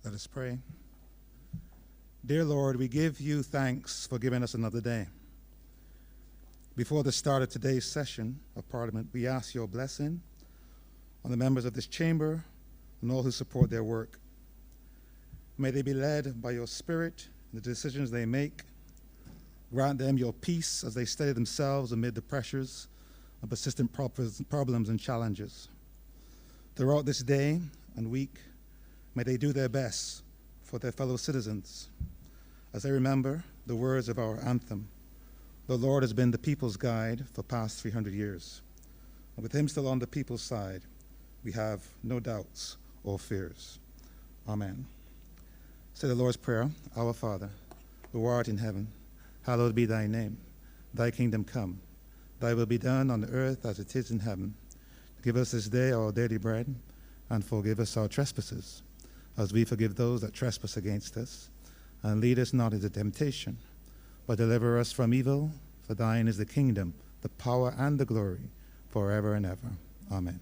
Let us pray. Dear Lord, we give you thanks for giving us another day. Before the start of today's session of Parliament, we ask your blessing on the members of this chamber and all who support their work. May they be led by your Spirit in the decisions they make. Grant them your peace as they steady themselves amid the pressures of persistent problems and challenges. Throughout this day and week, may they do their best for their fellow citizens as they remember the words of our anthem. The Lord has been the people's guide for past 300 years. And with him still on the people's side, we have no doubts or fears. Amen. Say the Lord's Prayer. Our Father, who art in heaven, hallowed be thy name. Thy kingdom come. Thy will be done on earth as it is in heaven. Give us this day our daily bread, and forgive us our trespasses, as we forgive those that trespass against us. And lead us not into temptation, but deliver us from evil. For thine is the kingdom, the power, and the glory, forever and ever. Amen.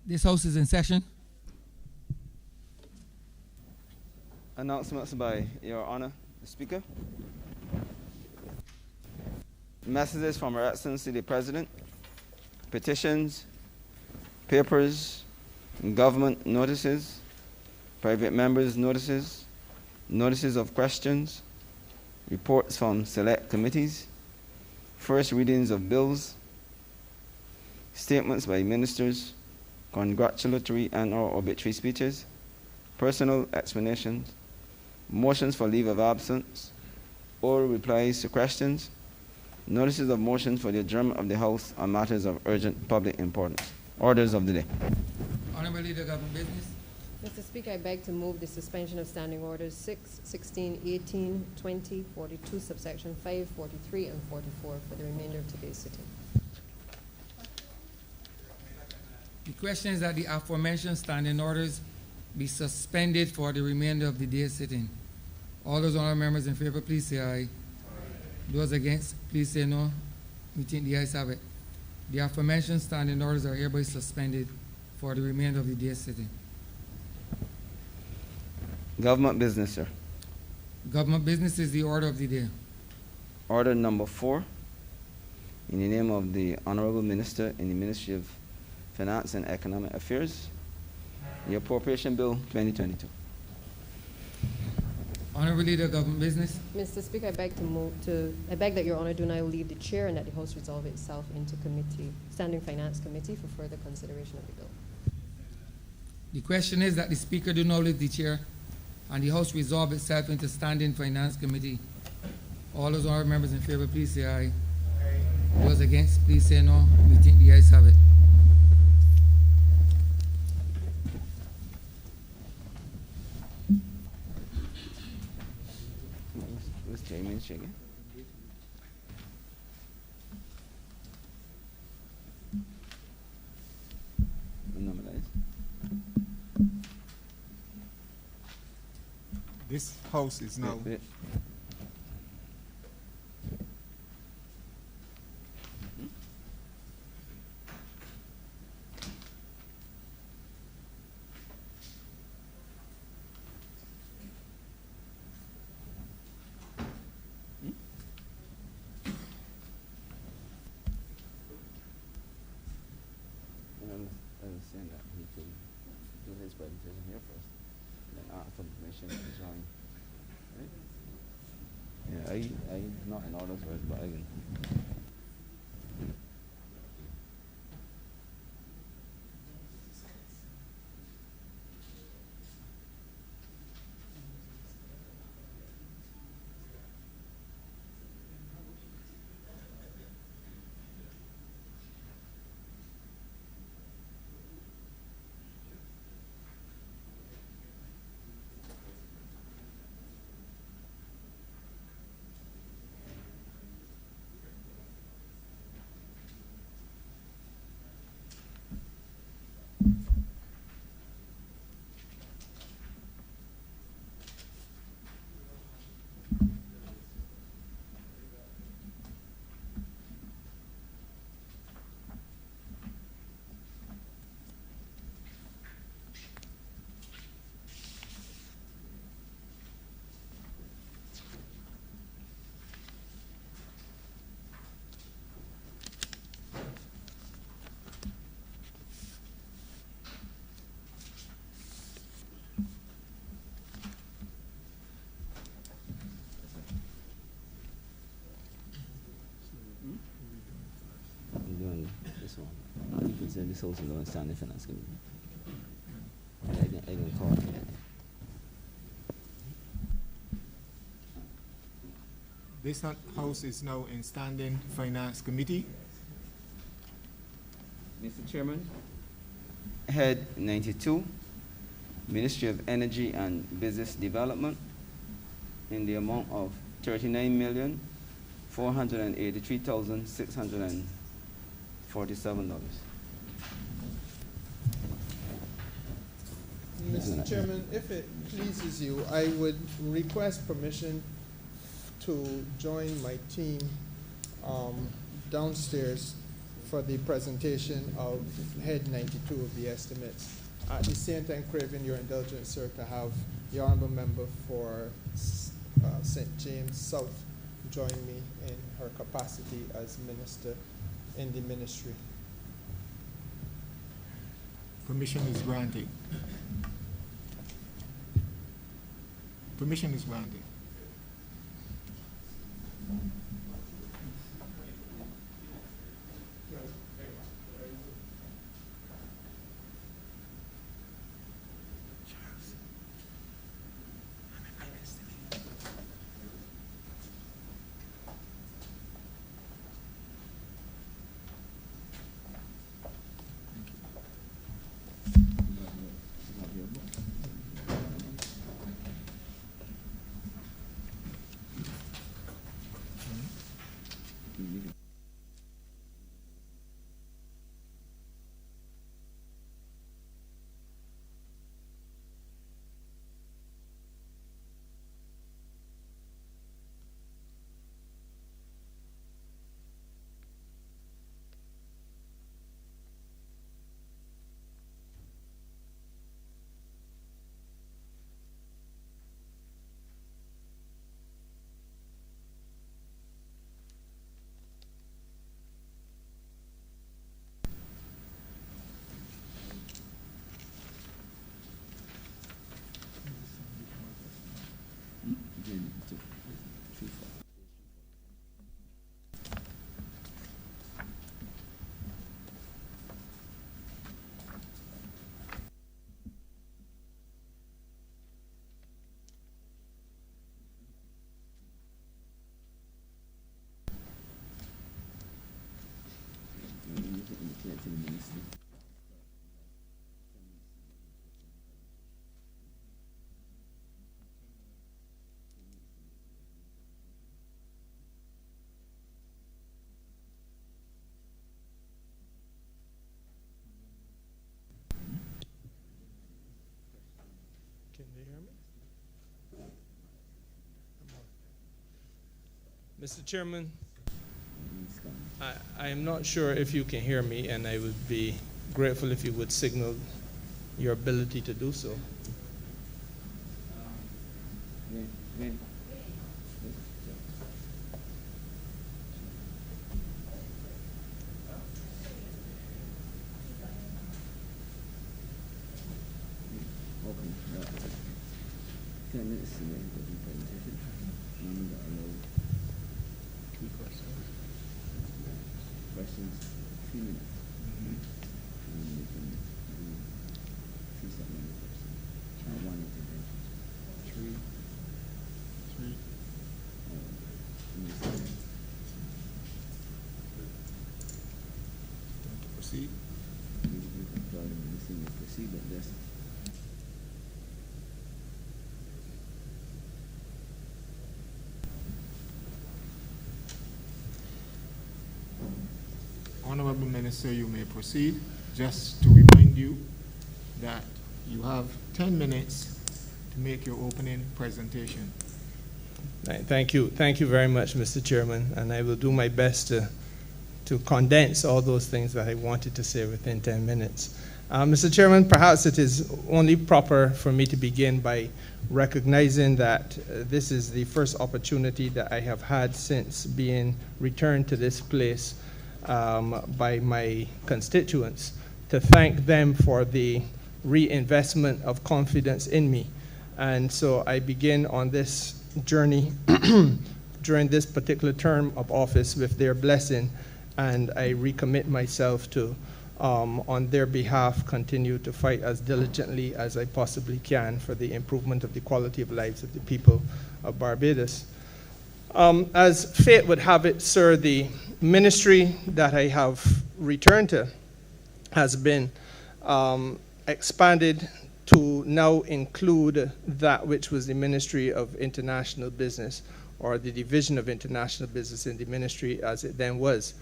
This House is in session. Announcements by Your Honor, the Speaker. Messages from Her Excellency the President. Petitions, papers, government notices, private members' notices, notices of questions, reports from select committees, first readings of bills, statements by ministers, congratulatory and/or obituary speeches, personal explanations, motions for leave of absence, oral replies to questions, notices of motions for the adjournment of the House on matters of urgent public importance. Orders of the day. Honourable Leader, Government Business. Mr. Speaker, I beg to move the suspension of standing orders 6, 16, 18, 20, 42, subsection 5, 43, and 44 for the remainder of today's sitting. The question is that the aforementioned standing orders be suspended for the remainder of the day's sitting. All those honourable members in favour, please say aye. Those against, please say no. We think the ayes have it. The aforementioned standing orders are hereby suspended for the remainder of the day's sitting. Government business, sir. Government business is the order of the day. Order number 4. In the name of the Honourable Minister in the Ministry of Finance and Economic Affairs, the Appropriation Bill 2022. Honourable Leader, Government Business. Mr. Speaker, I beg that Your Honour do now leave the chair and that the House resolve itself into Standing Finance Committee for further consideration of the bill. The question is that the Speaker do now leave the chair and the House resolve itself into Standing Finance Committee. All those honourable members in favour, please say aye. Those against, please say no. We think the ayes have it. What's Chairman shaking? This House is now. I was saying that he could do his presentation here first, and then ask for permission to join. Right? Yeah, I not in all those words, but I can. So this house will Standing Finance Committee. I can call. This house is now in Standing Finance Committee. Mr. Chairman, Head 92, Ministry of Energy and Business Development, in the amount of $39,483,647. Mr. Chairman, if it pleases you, I would request permission to join my team downstairs for the presentation of Head 92 of the estimates. At the same time, craving your indulgence, sir, to have the Honourable Member for St. James South join me in her capacity as Minister in the Ministry. Permission is granted. Permission is granted. Can you hear me? Mr. Chairman, I am not sure if you can hear me, and I would be grateful if you would signal your ability to do so. Proceed. Honourable Minister, you may proceed. Just to remind you that you have 10 minutes to make your opening presentation. Thank you. Thank you very much, Mr. Chairman, and I will do my best to condense all those things that I wanted to say within 10 minutes. Mr. Chairman, perhaps it is only proper for me to begin by recognizing that this is the first opportunity that I have had since being returned to this place by my constituents to thank them for the reinvestment of confidence in me. And so I begin on this journey during this particular term of office with their blessing, and I recommit myself to on their behalf, continue to fight as diligently as I possibly can for the improvement of the quality of lives of the people of Barbados. As fate would have it, sir, the ministry that I have returned to has been expanded to now include that which was the Ministry of International Business, or the Division of International Business in the ministry as it then was.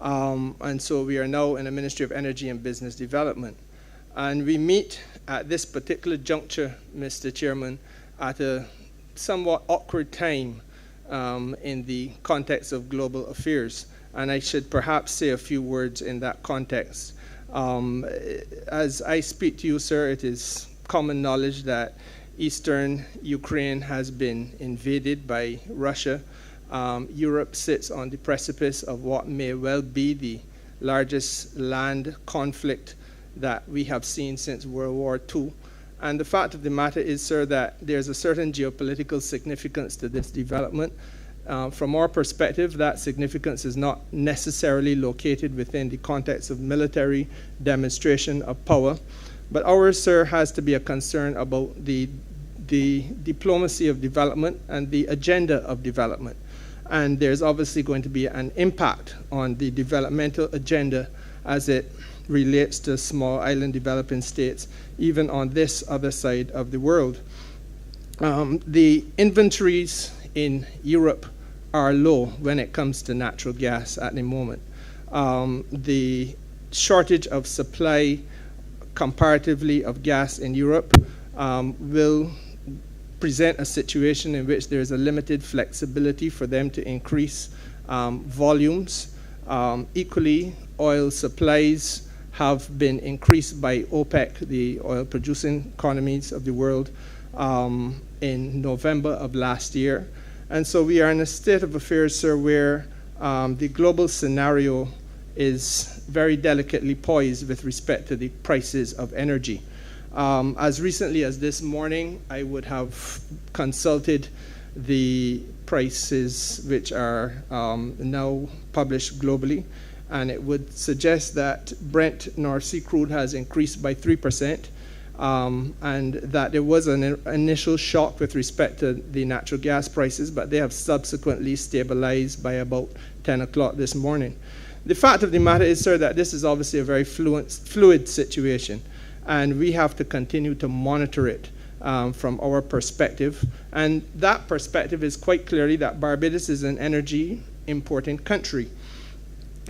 And so we are now in the Ministry of Energy and Business Development. And we meet at this particular juncture, Mr. Chairman, at a somewhat awkward time in the context of global affairs. And I should perhaps say a few words in that context. As I speak to you, sir, it is common knowledge that eastern Ukraine has been invaded by Russia. Europe sits on the precipice of what may well be the largest land conflict that we have seen since World War II. And the fact of the matter is, sir, that there's a certain geopolitical significance to this development. From our perspective, that significance is not necessarily located within the context of military demonstration of power. But ours, sir, has to be a concern about the diplomacy of development and the agenda of development. And there's obviously going to be an impact on the developmental agenda as it relates to small island developing states, even on this other side of the world. The inventories in Europe are low when it comes to natural gas at the moment. The shortage of supply comparatively of gas in Europe will present a situation in which there is a limited flexibility for them to increase volumes. Equally, oil supplies have been increased by OPEC, the oil producing economies of the world, in November of last year. And so we are in a state of affairs, sir, where the global scenario is very delicately poised with respect to the prices of energy. As recently as this morning, I would have consulted the prices which are now published globally, and it would suggest that Brent North Sea crude has increased by 3%, and that there was an initial shock with respect to the natural gas prices, but they have subsequently stabilized by about 10 o'clock this morning. The fact of the matter is, sir, that this is obviously a very fluid situation, and we have to continue to monitor it from our perspective. And that perspective is quite clearly that Barbados is an energy importing country.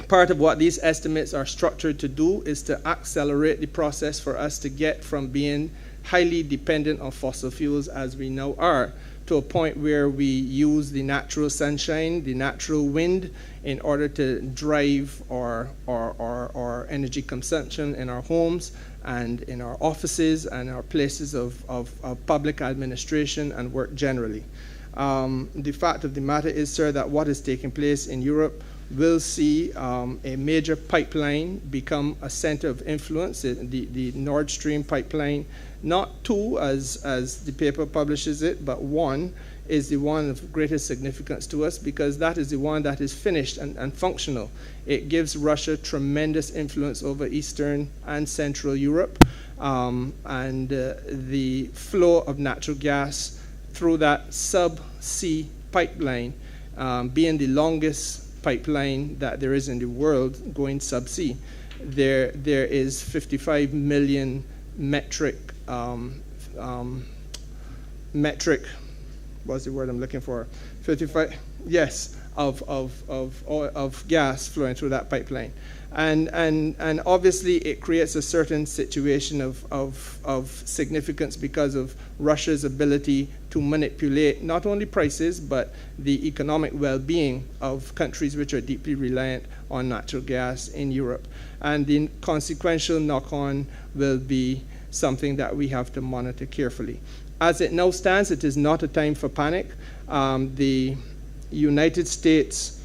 Part of what these estimates are structured to do is to accelerate the process for us to get from being highly dependent on fossil fuels, as we now are, to a point where we use the natural sunshine, the natural wind, in order to drive our energy consumption in our homes and in our offices and our places of public administration and work generally. The fact of the matter is, sir, that what is taking place in Europe will see a major pipeline become a center of influence, the Nord Stream pipeline. Not two, as the paper publishes it, but one is the one of greatest significance to us, because that is the one that is finished and functional. It gives Russia tremendous influence over Eastern and Central Europe, and the flow of natural gas through that sub-sea pipeline, being the longest pipeline that there is in the world going sub-sea. There is 55 million metric, what's the word I'm looking for? 55, yes, of gas flowing through that pipeline. And obviously it creates a certain situation of significance because of Russia's ability to manipulate not only prices, but the economic well-being of countries which are deeply reliant on natural gas in Europe. And the consequential knock-on will be something that we have to monitor carefully. As it now stands, it is not a time for panic. The United States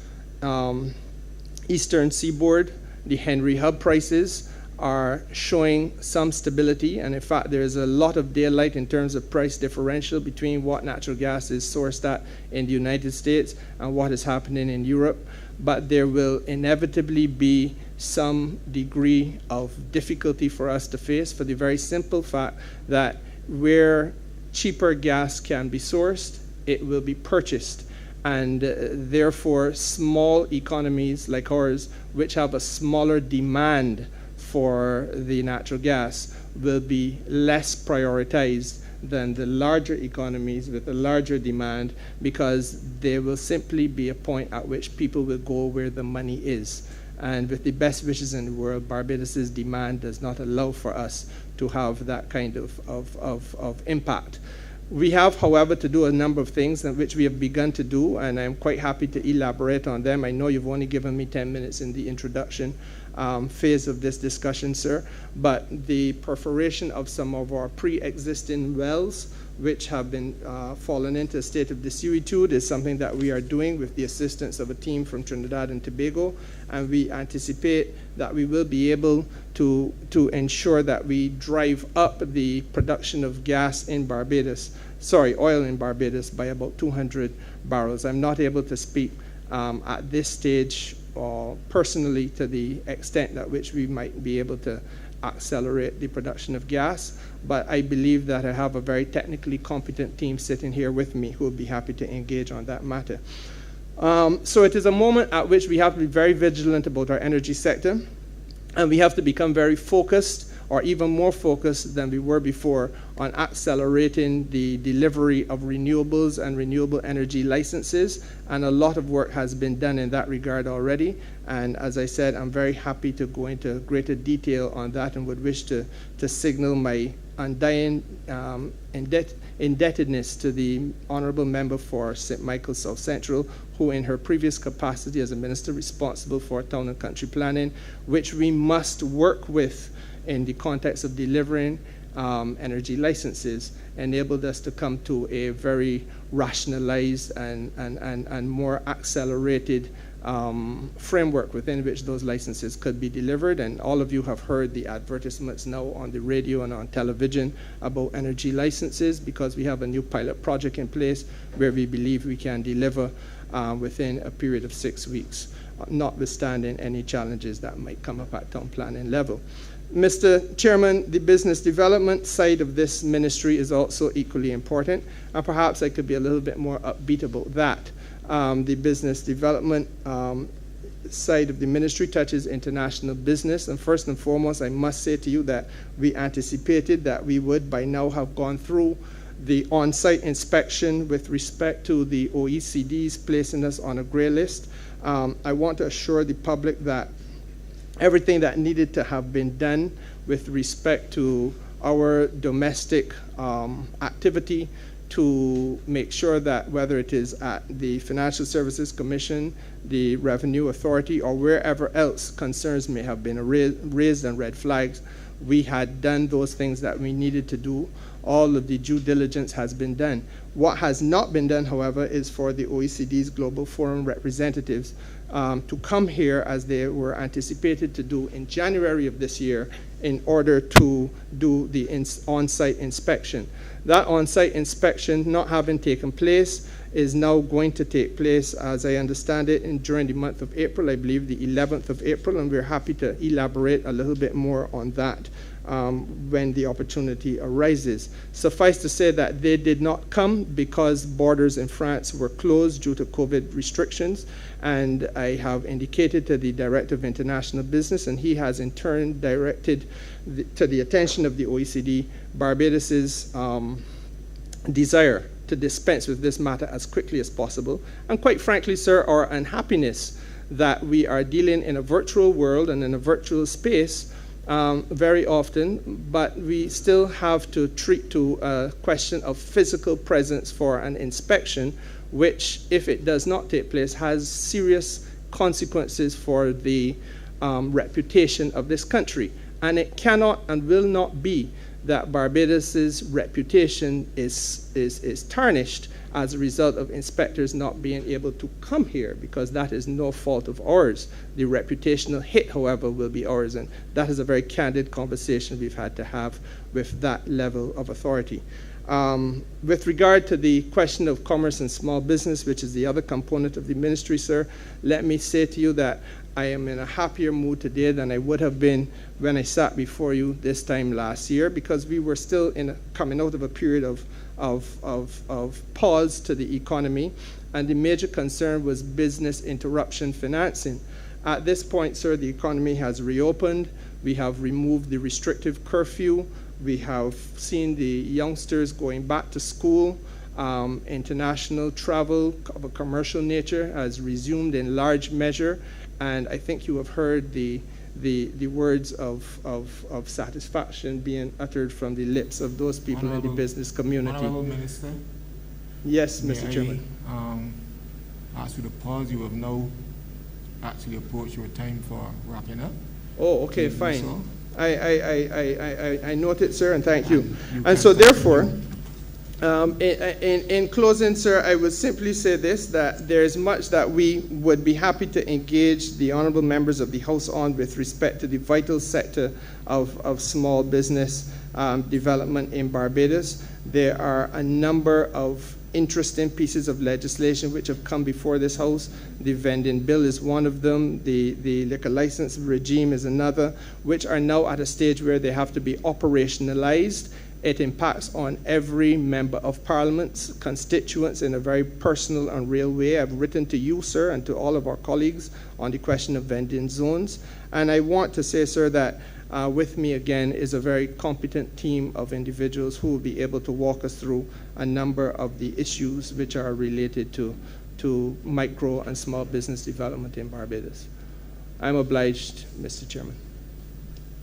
Eastern Seaboard, the Henry Hub prices are showing some stability, and in fact there is a lot of daylight in terms of price differential between what natural gas is sourced at in the United States and what is happening in Europe. But there will inevitably be some degree of difficulty for us to face, for the very simple fact that where cheaper gas can be sourced, it will be purchased. And therefore, small economies like ours, which have a smaller demand for the natural gas, will be less prioritized than the larger economies with a larger demand, because there will simply be a point at which people will go where the money is. And with the best wishes in the world, Barbados's demand does not allow for us to have that kind of impact. We have, however, to do a number of things which we have begun to do, and I'm quite happy to elaborate on them. I know you've only given me 10 minutes in the introduction phase of this discussion, sir, but the perforation of some of our pre-existing wells, which have been fallen into a state of desuetude, is something that we are doing with the assistance of a team from Trinidad and Tobago, and we anticipate that we will be able to ensure that we drive up the production of gas in Barbados, oil in Barbados, by about 200 barrels. I'm not able to speak at this stage personally to the extent at which we might be able to accelerate the production of gas, but I believe that I have a very technically competent team sitting here with me who will be happy to engage on that matter. So it is a moment at which we have to be very vigilant about our energy sector, and we have to become very focused, or even more focused than we were before, on accelerating the delivery of renewables and renewable energy licenses, and a lot of work has been done in that regard already. And as I said, I'm very happy to go into greater detail on that, and would wish to signal my undying indebtedness to the Honourable Member for St. Michael South Central, who in her previous capacity as a Minister responsible for town and country planning, which we must work with in the context of delivering energy licenses, enabled us to come to a very rationalized and more accelerated framework within which those licenses could be delivered. And all of you have heard the advertisements now on the radio and on television about energy licenses, because we have a new pilot project in place where we believe we can deliver within a period of 6 weeks, notwithstanding any challenges that might come up at town planning level. Mr. Chairman, the business development side of this ministry is also equally important, and perhaps I could be a little bit more upbeat about that. The business development side of the ministry touches international business, and first and foremost, I must say to you that we anticipated that we would by now have gone through the on-site inspection with respect to the OECD's placing us on a grey list. I want to assure the public that everything that needed to have been done with respect to our domestic activity to make sure that whether it is at the Financial Services Commission, the Revenue Authority, or wherever else concerns may have been raised and red flags, we had done those things that we needed to do. All of the due diligence has been done. What has not been done, however, is for the OECD's Global Forum representatives to come here, as they were anticipated to do in January of this year, in order to do the on-site inspection. That on-site inspection, not having taken place, is now going to take place, as I understand it, during the month of April, I believe the 11th of April, and we're happy to elaborate a little bit more on that when the opportunity arises. Suffice to say that they did not come because borders in France were closed due to COVID restrictions, and I have indicated to the Director of International Business, and he has in turn directed to the attention of the OECD Barbados's desire to dispense with this matter as quickly as possible, and quite frankly, sir, our unhappiness that we are dealing in a virtual world and in a virtual space very often, but we still have to treat to a question of physical presence for an inspection, which, if it does not take place, has serious consequences for the reputation of this country. And it cannot and will not be that Barbados's reputation is tarnished as a result of inspectors not being able to come here, because that is no fault of ours. The reputational hit, however, will be ours, and that is a very candid conversation we've had to have with that level of authority. With regard to the question of commerce and small business, which is the other component of the ministry, sir, let me say to you that I am in a happier mood today than I would have been when I sat before you this time last year, because we were still coming out of a period of pause to the economy, and the major concern was business interruption financing. At this point, sir, the economy has reopened. We have removed the restrictive curfew. We have seen the youngsters going back to school. International travel of a commercial nature has resumed in large measure, and I think you have heard the words of satisfaction being uttered from the lips of those people in the business community. Honourable Minister? Yes, Mr. Chairman. Ask you to pause. You have now actually approached your time for wrapping up. Oh, okay, fine. So. I note it, sir, and thank you. And so therefore, in closing, sir, I would simply say this, that there is much that we would be happy to engage the honourable members of the House on with respect to the vital sector of small business development in Barbados. There are a number of interesting pieces of legislation which have come before this House. The vending bill is one of them. The liquor license regime is another, which are now at a stage where they have to be operationalized. It impacts on every member of Parliament's constituents in a very personal and real way. I've written to you, sir, and to all of our colleagues on the question of vending zones. And I want to say, sir, that with me again is a very competent team of individuals who will be able to walk us through a number of the issues which are related to micro and small business development in Barbados. I'm obliged, Mr. Chairman.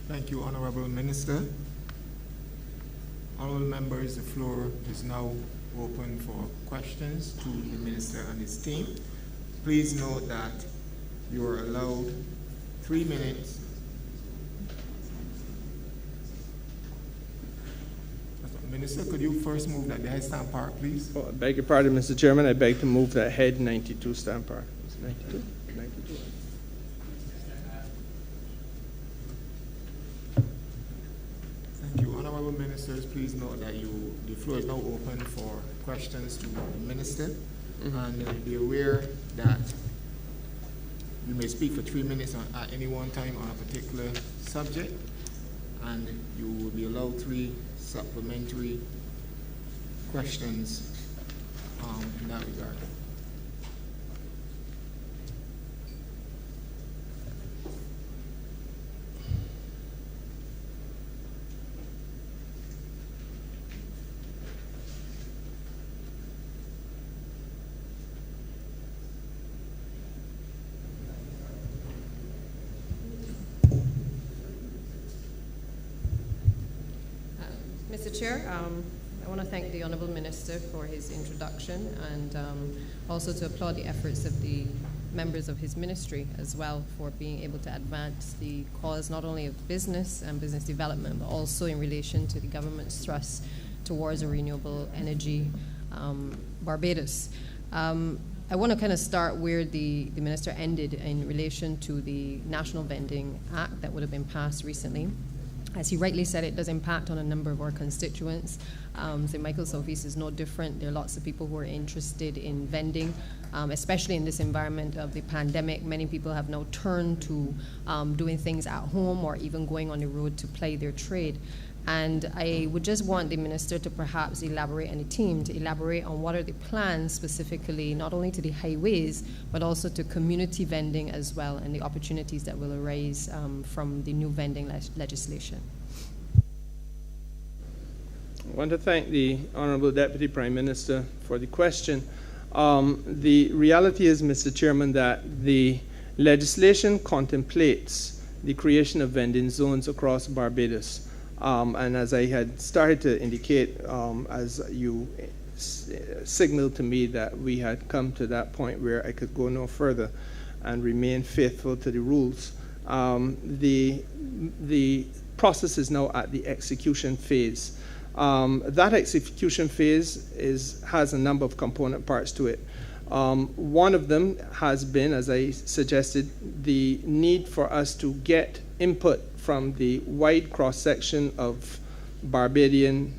Thank you, Honourable Minister. Honourable members, the floor is now open for questions to the Minister and his team. Please note that you are allowed 3 minutes. Minister, could you first move that the head stamp park, please? Oh, I beg your pardon, Mr. Chairman. I beg to move that head 92 stamp park. 92? 92. Thank you. Honourable Ministers, please note that the floor is now open for questions to the Minister. And be aware that you may speak for 3 minutes at any one time on a particular subject, and you will be allowed 3 supplementary questions in that regard. Mr. Chair, I want to thank the Honourable Minister for his introduction, and also to applaud the efforts of the members of his ministry as well for being able to advance the cause not only of business and business development, but also in relation to the government's thrust towards a renewable energy Barbados. I want to kind of start where the minister ended in relation to the National Vending Act that would have been passed recently. As he rightly said, it does impact on a number of our constituents. St. Michael's Southeast is no different. There are lots of people who are interested in vending, especially in this environment of the pandemic. Many people have now turned to doing things at home or even going on the road to ply their trade. And I would just want the minister to perhaps elaborate, and the team to elaborate on what are the plans specifically, not only to the highways, but also to community vending as well, and the opportunities that will arise from the new vending legislation. I want to thank the Honourable Deputy Prime Minister for the question. The reality is, Mr. Chairman, that the legislation contemplates the creation of vending zones across Barbados. And as I had started to indicate, as you signaled to me that we had come to that point where I could go no further and remain faithful to the rules, the process is now at the execution phase. That execution phase has a number of component parts to it. One of them has been, as I suggested, the need for us to get input from the wide cross-section of Barbadian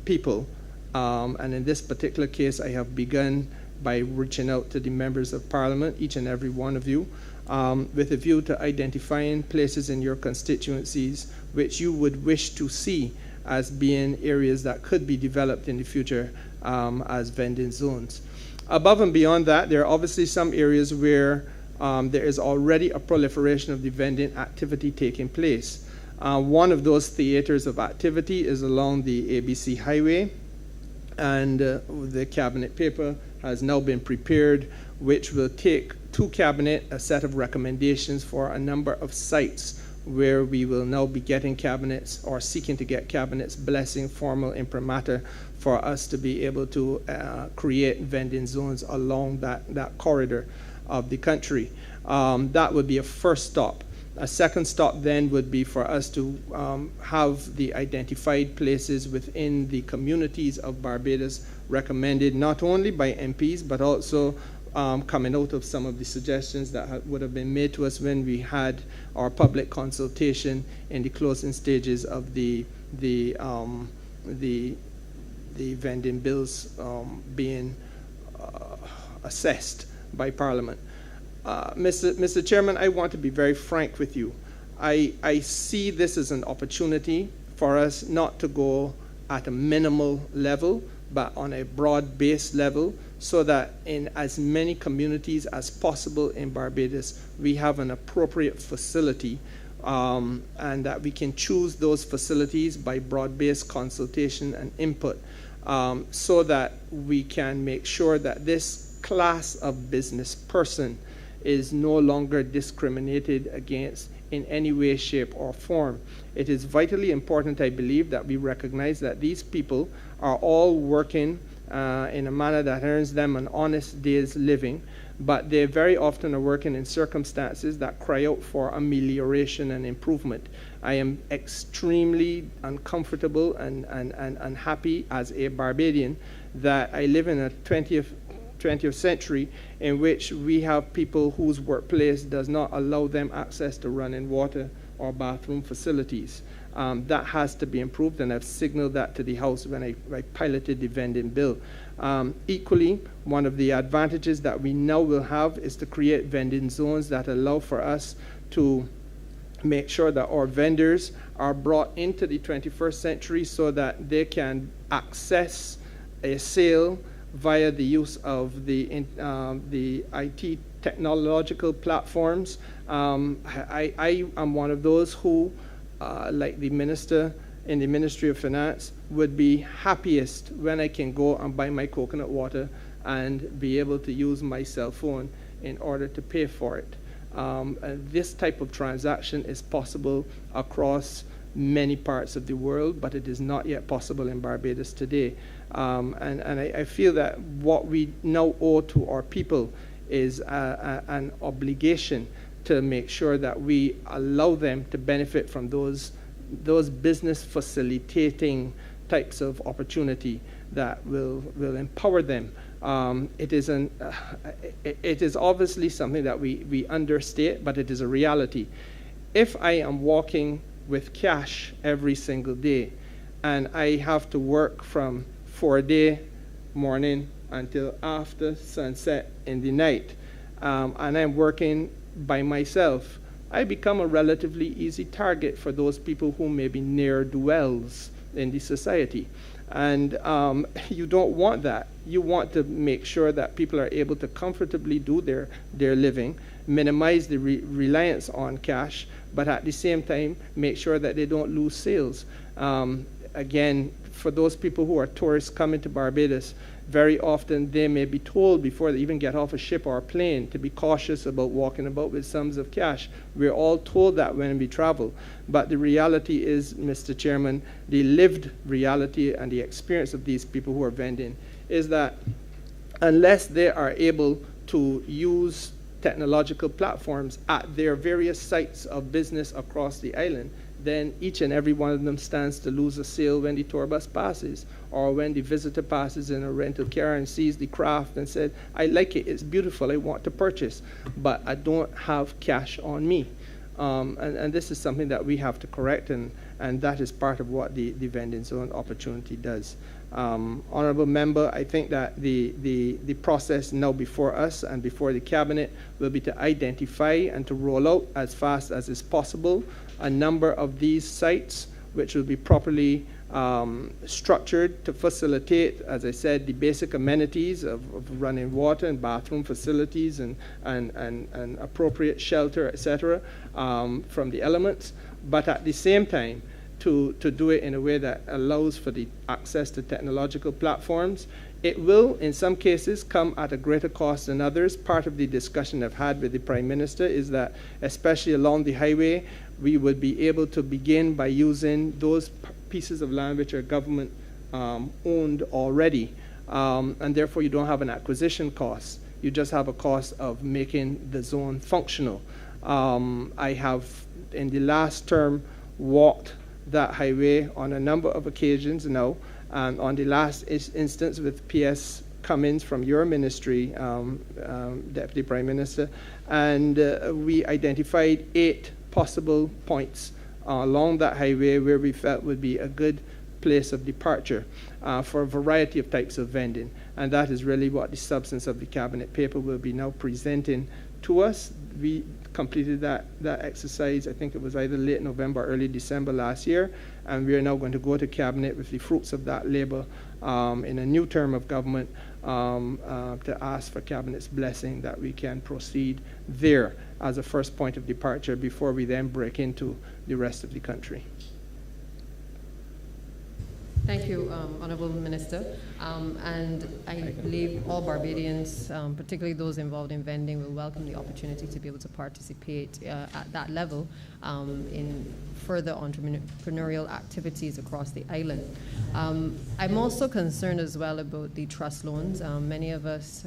people. And in this particular case, I have begun by reaching out to the members of Parliament, each and every one of you, with a view to identifying places in your constituencies which you would wish to see as being areas that could be developed in the future as vending zones. Above and beyond that, there are obviously some areas where there is already a proliferation of the vending activity taking place. One of those theaters of activity is along the ABC Highway, and the cabinet paper has now been prepared, which will take to cabinet a set of recommendations for a number of sites where we will now be getting cabinets or seeking to get cabinets blessing formal imprimatur for us to be able to create vending zones along that corridor of the country. That would be a first stop. A second stop then would be for us to have the identified places within the communities of Barbados recommended not only by MPs but also coming out of some of the suggestions that would have been made to us when we had our public consultation in the closing stages of the vending bills being assessed by Parliament. Mr. Chairman, I want to be very frank with you. I see this as an opportunity for us not to go at a minimal level, but on a broad-based level, so that in as many communities as possible in Barbados, we have an appropriate facility, and that we can choose those facilities by broad-based consultation and input, so that we can make sure that this class of business person is no longer discriminated against in any way, shape, or form. It is vitally important, I believe, that we recognize that these people are all working in a manner that earns them an honest day's living, but they very often are working in circumstances that cry out for amelioration and improvement. I am extremely uncomfortable and unhappy as a Barbadian that I live in a 20th century in which we have people whose workplace does not allow them access to running water or bathroom facilities. That has to be improved, and I've signaled that to the House when I piloted the vending bill. Equally, one of the advantages that we now will have is to create vending zones that allow for us to make sure that our vendors are brought into the 21st century so that they can access a sale via the use of the IT technological platforms. I am one of those who, like the minister in the Ministry of Finance, would be happiest when I can go and buy my coconut water and be able to use my cell phone in order to pay for it. And this type of transaction is possible across many parts of the world, but it is not yet possible in Barbados today. And I feel that what we now owe to our people is an obligation to make sure that we allow them to benefit from those business facilitating types of opportunity that will empower them. It is obviously something that we understate, but it is a reality. If I am walking with cash every single day and I have to work from 4-day morning until after sunset in the night, and I'm working by myself, I become a relatively easy target for those people who may be ne'er-do-wells in the society. And you don't want that. You want to make sure that people are able to comfortably do their living, minimize the reliance on cash, but at the same time, make sure that they don't lose sales. Again, for those people who are tourists coming to Barbados, very often they may be told before they even get off a ship or a plane to be cautious about walking about with sums of cash. We're all told that when we travel. But the reality is, Mr. Chairman, the lived reality and the experience of these people who are vending is that unless they are able to use technological platforms at their various sites of business across the island, then each and every one of them stands to lose a sale when the tour bus passes, or when the visitor passes in a rental car and sees the craft and said, I like it, it's beautiful, I want to purchase, but I don't have cash on me. And this is something that we have to correct, and that is part of what the vending zone opportunity does. Honourable Member, I think that the process now before us and before the Cabinet will be to identify and to roll out as fast as is possible a number of these sites, which will be properly structured to facilitate, as I said, the basic amenities of running water and bathroom facilities and appropriate shelter, etc., from the elements, but at the same time to do it in a way that allows for the access to technological platforms. It will, in some cases, come at a greater cost than others. Part of the discussion I've had with the Prime Minister is that, especially along the highway, we would be able to begin by using those pieces of land which are government owned already, and therefore you don't have an acquisition cost. You just have a cost of making the zone functional. I have, in the last term, walked that highway on a number of occasions now, and on the last instance with P.S. Cummins from your ministry, Deputy Prime Minister, and we identified 8 possible points along that highway where we felt would be a good place of departure for a variety of types of vending. And that is really what the substance of the Cabinet paper will be now presenting to us. We completed that exercise, I think it was either late November or early December last year, and we are now going to go to Cabinet with the fruits of that labor in a new term of government to ask for Cabinet's blessing that we can proceed there as a first point of departure before we then break into the rest of the country. Thank you, Honourable Minister. And I believe all Barbadians, particularly those involved in vending, will welcome the opportunity to be able to participate at that level in further entrepreneurial activities across the island. I'm also concerned as well about the trust loans. Many of us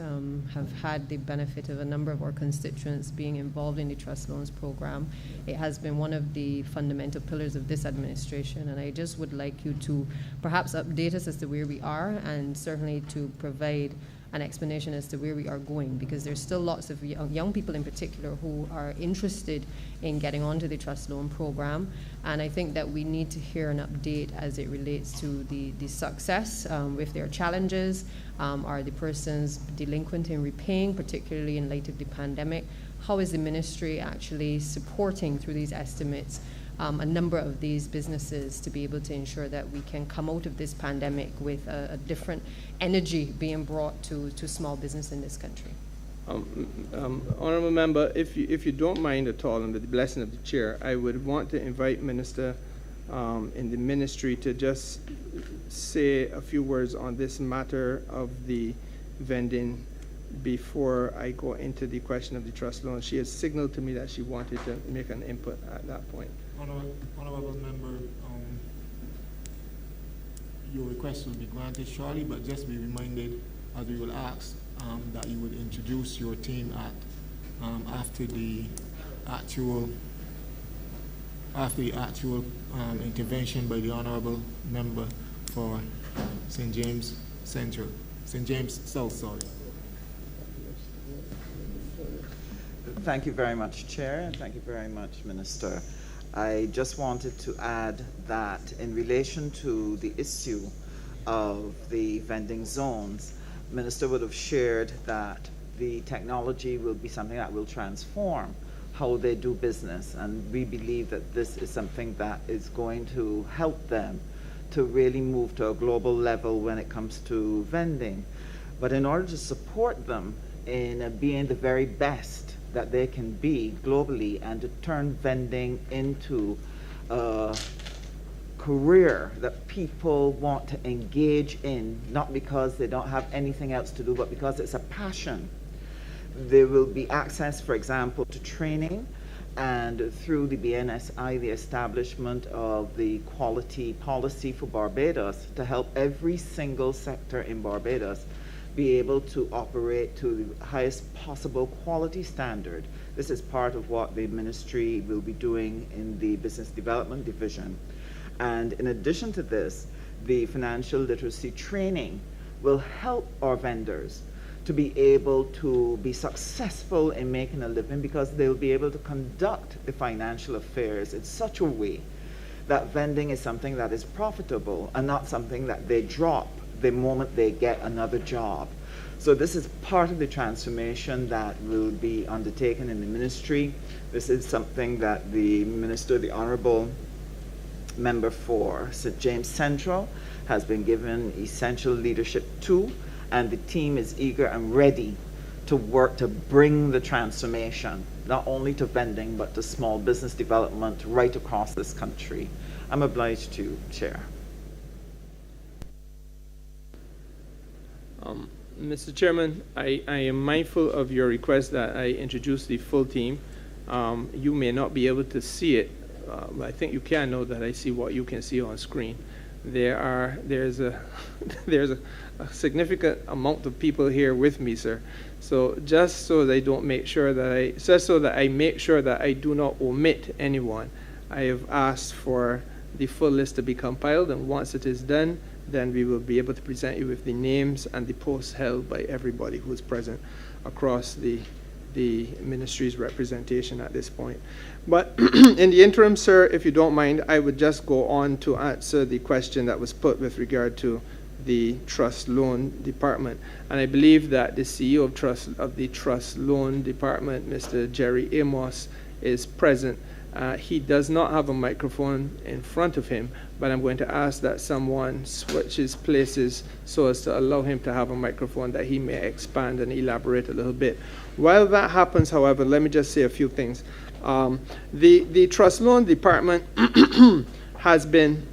have had the benefit of a number of our constituents being involved in the trust loans program. It has been one of the fundamental pillars of this administration, and I just would like you to perhaps update us as to where we are, and certainly to provide an explanation as to where we are going, because there's still lots of young people in particular who are interested in getting onto the trust loan program, and I think that we need to hear an update as it relates to the success, if there are challenges, are the persons delinquent in repaying, particularly in light of the pandemic. How is the ministry actually supporting through these estimates a number of these businesses to be able to ensure that we can come out of this pandemic with a different energy being brought to small business in this country? Honourable Member, if you don't mind at all, under the blessing of the Chair, I would want to invite Minister in the ministry to just say a few words on this matter of the vending before I go into the question of the trust loan. She has signaled to me that she wanted to make an input at that point. Honourable Member, your request will be granted shortly, but just be reminded, as we will ask, that you would introduce your team after the actual intervention by the Honourable Member for St. James Central, St. James South, sorry. Thank you very much, Chair, and thank you very much, Minister. I just wanted to add that in relation to the issue of the vending zones, Minister would have shared that the technology will be something that will transform how they do business, and we believe that this is something that is going to help them to really move to a global level when it comes to vending. But in order to support them in being the very best that they can be globally, and to turn vending into a career that people want to engage in, not because they don't have anything else to do, but because it's a passion. There will be access, for example, to training, and through the BNSI, the establishment of the quality policy for Barbados to help every single sector in Barbados be able to operate to the highest possible quality standard. This is part of what the ministry will be doing in the Business Development Division. And in addition to this, the financial literacy training will help our vendors to be able to be successful in making a living, because they'll be able to conduct the financial affairs in such a way that vending is something that is profitable and not something that they drop the moment they get another job. So this is part of the transformation that will be undertaken in the ministry. This is something that the minister, the Honourable member for St. James Central, has been given essential leadership to, and the team is eager and ready to work to bring the transformation, not only to vending, but to small business development right across this country. I'm obliged to, Chair. Mr. Chairman, I am mindful of your request that I introduce the full team. You may not be able to see it, but I think you can know that I see what you can see on screen. There's a significant amount of people here with me, sir. So just so that I make sure that I do not omit anyone, I have asked for the full list to be compiled, and once it is done, then we will be able to present you with the names and the posts held by everybody who is present across the ministry's representation at this point. But in the interim, sir, if you don't mind, I would just go on to answer the question that was put with regard to the trust loan department. And I believe that the CEO of the trust loan department, Mr. Jerry Amos, is present. He does not have a microphone in front of him, but I'm going to ask that someone switches places so as to allow him to have a microphone, that he may expand and elaborate a little bit. While that happens, however, let me just say a few things. The trust loan department has been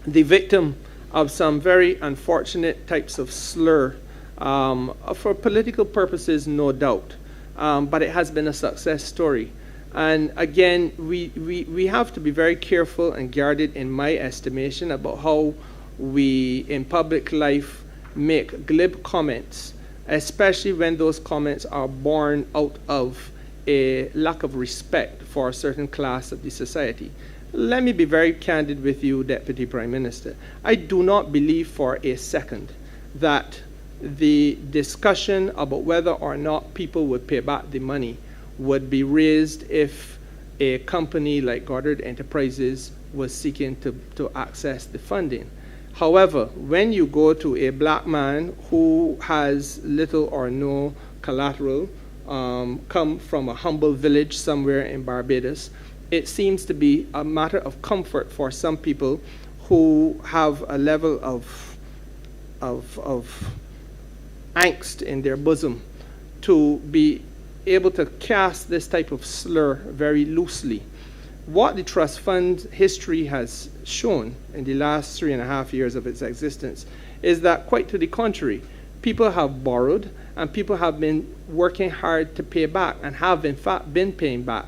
the victim of some very unfortunate types of slur, for political purposes, no doubt, but it has been a success story. And again, we have to be very careful and guarded, in my estimation, about how we, in public life, make glib comments, especially when those comments are born out of a lack of respect for a certain class of the society. Let me be very candid with you, Deputy Prime Minister. I do not believe for a second that the discussion about whether or not people would pay back the money would be raised if a company like Goddard Enterprises was seeking to access the funding. However, when you go to a black man who has little or no collateral, come from a humble village somewhere in Barbados, it seems to be a matter of comfort for some people who have a level of angst in their bosom to be able to cast this type of slur very loosely. What the trust fund history has shown in the last 3.5 years of its existence is that, quite to the contrary, people have borrowed and people have been working hard to pay back, and have in fact been paying back.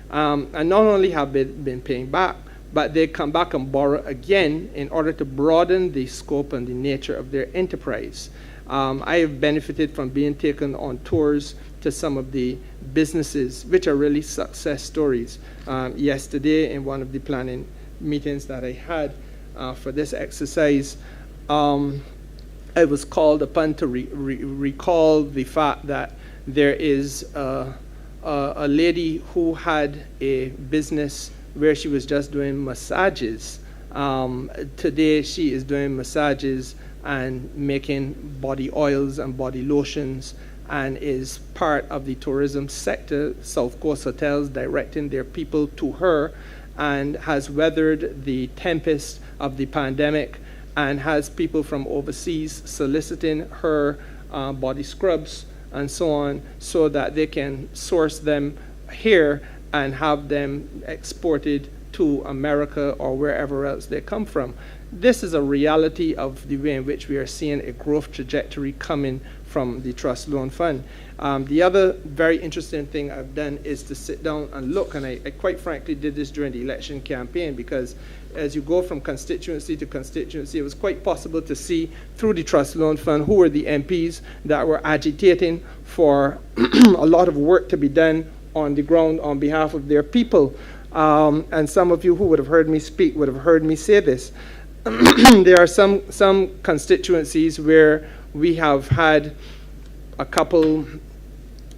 And not only have they been paying back, but they come back and borrow again in order to broaden the scope and the nature of their enterprise. I have benefited from being taken on tours to some of the businesses, which are really success stories. Yesterday, in one of the planning meetings that I had for this exercise, I was called upon to recall the fact that there is a lady who had a business where she was just doing massages. Today, she is doing massages and making body oils and body lotions, and is part of the tourism sector. South Coast Hotels directing their people to her, and has weathered the tempest of the pandemic, and has people from overseas soliciting her body scrubs and so on, so that they can source them here and have them exported to America or wherever else they come from. This is a reality of the way in which we are seeing a growth trajectory coming from the Trust Loan Fund. The other very interesting thing I've done is to sit down and look, and I quite frankly did this during the election campaign, because as you go from constituency to constituency, it was quite possible to see through the Trust Loan Fund who were the MPs that were agitating for a lot of work to be done on the ground on behalf of their people. And some of you who would have heard me speak would have heard me say this. There are some constituencies where we have had a couple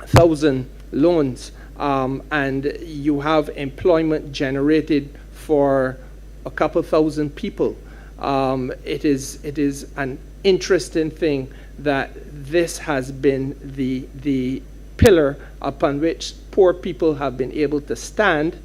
thousand loans, and you have employment generated for a couple thousand people. It is an interesting thing that this has been the pillar upon which poor people have been able to stand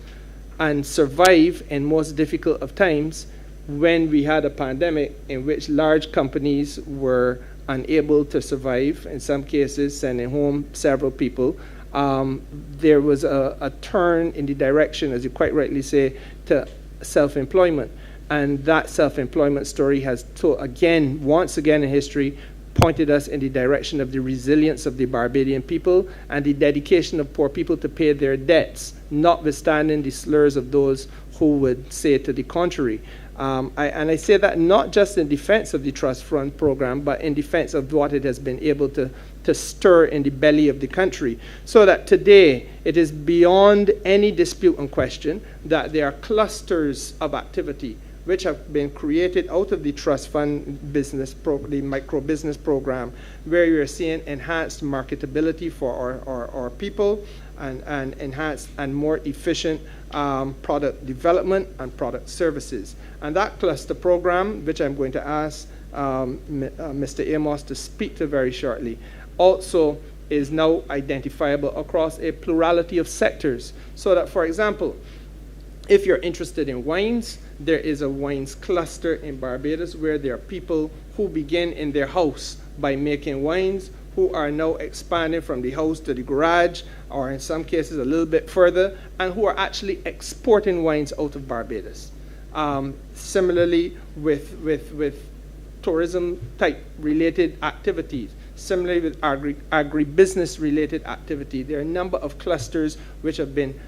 and survive in most difficult of times, when we had a pandemic in which large companies were unable to survive, in some cases sending home several people. There was a turn in the direction, as you quite rightly say, to self-employment. And that self-employment story has, once again in history, pointed us in the direction of the resilience of the Barbadian people and the dedication of poor people to pay their debts, notwithstanding the slurs of those who would say to the contrary. I say that not just in defense of the Trust Fund program, but in defense of what it has been able to stir in the belly of the country, so that today it is beyond any dispute and question that there are clusters of activity which have been created out of the Trust Fund business, the micro-business program, where you're seeing enhanced marketability for our people, and enhanced and more efficient product development and product services. And that cluster program, which I'm going to ask Mr. Amos to speak to very shortly, also is now identifiable across a plurality of sectors. So that, for example, if you're interested in wines, there is a wines cluster in Barbados where there are people who begin in their house by making wines, who are now expanding from the house to the garage, or in some cases a little bit further, and who are actually exporting wines out of Barbados. Similarly, with tourism type related activities, similarly with agribusiness related activity, there are a number of clusters which have been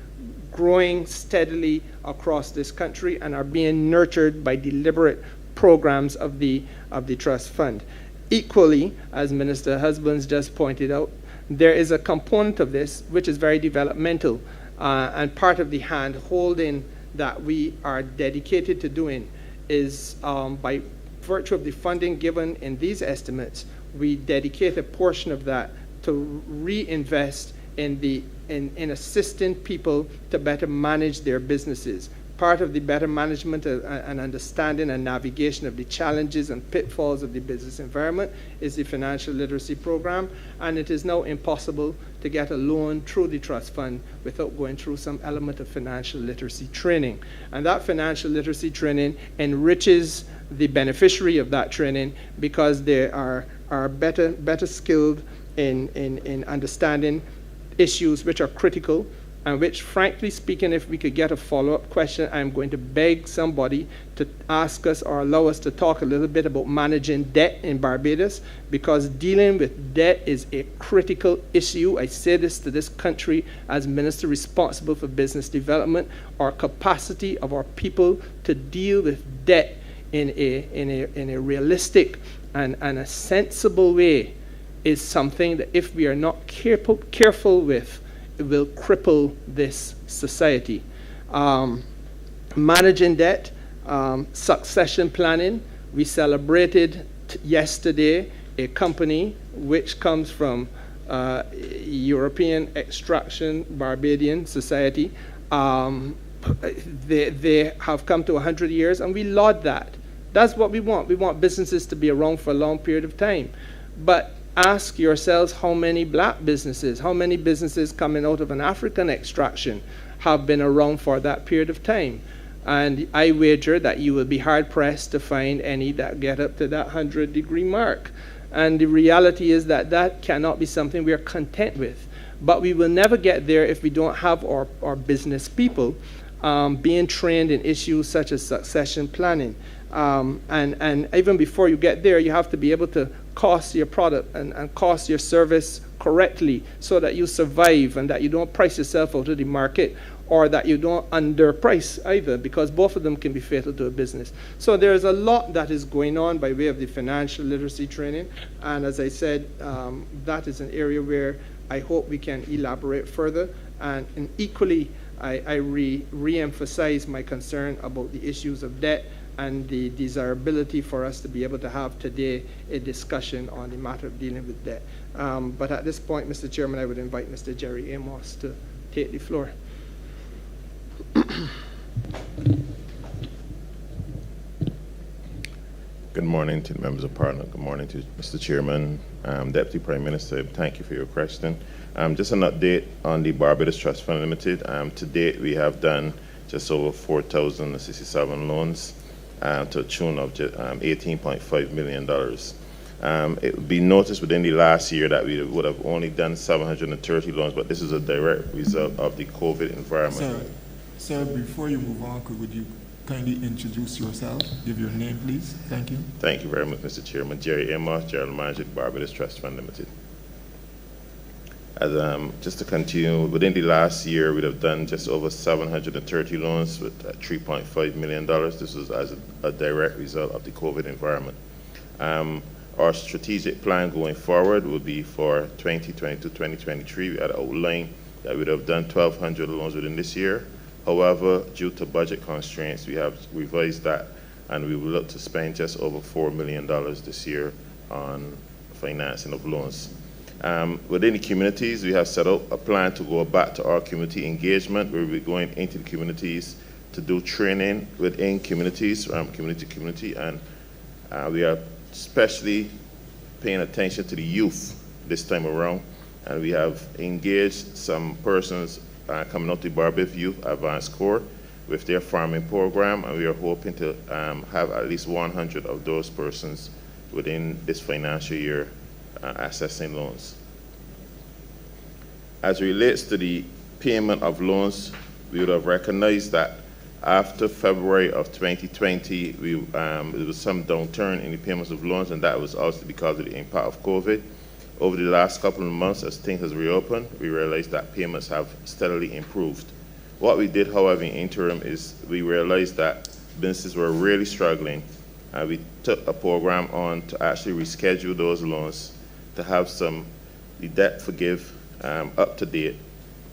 growing steadily across this country and are being nurtured by deliberate programs of the Trust Fund. Equally, as Minister Husbands just pointed out, there is a component of this which is very developmental, and part of the hand holding that we are dedicated to doing is, by virtue of the funding given in these estimates, we dedicate a portion of that to reinvest in assisting people to better manage their businesses. Part of the better management and understanding and navigation of the challenges and pitfalls of the business environment is the financial literacy program, and it is now impossible to get a loan through the Trust Fund without going through some element of financial literacy training. And that financial literacy training enriches the beneficiary of that training, because they are better skilled in understanding issues which are critical, and which, frankly speaking, if we could get a follow-up question, I'm going to beg somebody to ask us or allow us to talk a little bit about managing debt in Barbados, because dealing with debt is a critical issue. I say this to this country as minister responsible for business development. Our capacity of our people to deal with debt in a realistic and a sensible way is something that, if we are not careful with, it will cripple this society. Managing debt, succession planning. We celebrated yesterday a company which comes from European extraction, Barbadian society. They have come to 100 years, and we laud that. That's what we want. We want businesses to be around for a long period of time. But ask yourselves how many black businesses, how many businesses coming out of an African extraction have been around for that period of time. And I wager that you will be hard-pressed to find any that get up to that 100-degree mark. And the reality is that that cannot be something we are content with. But we will never get there if we don't have our business people being trained in issues such as succession planning. And even before you get there, you have to be able to cost your product and cost your service correctly so that you survive and that you don't price yourself out of the market, or that you don't underprice either, because both of them can be fatal to a business. So there's a lot that is going on by way of the financial literacy training, and as I said, that is an area where I hope we can elaborate further, and equally I re-emphasize my concern about the issues of debt and the desirability for us to be able to have today a discussion on the matter of dealing with debt. But at this point, Mr. Chairman, I would invite Mr. Jerry Amos to take the floor. Good morning to the members of Parliament. Good morning to Mr. Chairman, Deputy Prime Minister. Thank you for your question. Just an update on the Barbados Trust Fund Limited. To date, we have done just over 4,067 loans to a tune of $18.5 million. It would be noticed within the last year that we would have only done 730 loans, but this is a direct result of the COVID environment. Sir, before you move on, would you kindly introduce yourself? Give your name, please. Thank you. Thank you very much, Mr. Chairman. Jerry Amos, General Manager of Barbados Trust Fund Limited. Just to continue, within the last year, we'd have done just over 730 loans with $3.5 million. This was as a direct result of the COVID environment. Our strategic plan going forward would be for 2022-2023. We had outlined that we'd have done 1,200 loans within this year. However, due to budget constraints, we have revised that, and we will look to spend just over $4 million this year on financing of loans. Within the communities, we have set up a plan to go back to our community engagement, where we're going into the communities to do training within communities, community to community, and we are especially paying attention to the youth this time around, and we have engaged some persons coming out to the Barbados Youth Advanced Corps with their farming program, and we are hoping to have at least 100 of those persons within this financial year accessing loans. As it relates to the payment of loans, we would have recognized that after February of 2020, there was some downturn in the payments of loans, and that was also because of the impact of COVID. Over the last couple of months, as things have reopened, we realized that payments have steadily improved. What we did, however, in interim is we realized that businesses were really struggling, and we took a program on to actually reschedule those loans to have the debt forgive up to date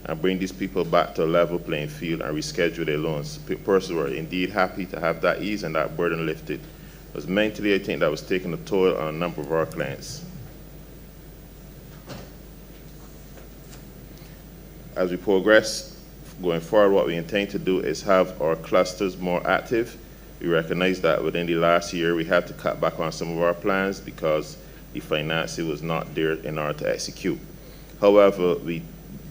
and bring these people back to a level playing field and reschedule their loans. Persons were indeed happy to have that ease and that burden lifted. Because mentally, I think that was taking a toll on a number of our clients. As we progress going forward, what we intend to do is have our clusters more active. We recognize that within the last year, we had to cut back on some of our plans because the financing was not there in order to execute. However, we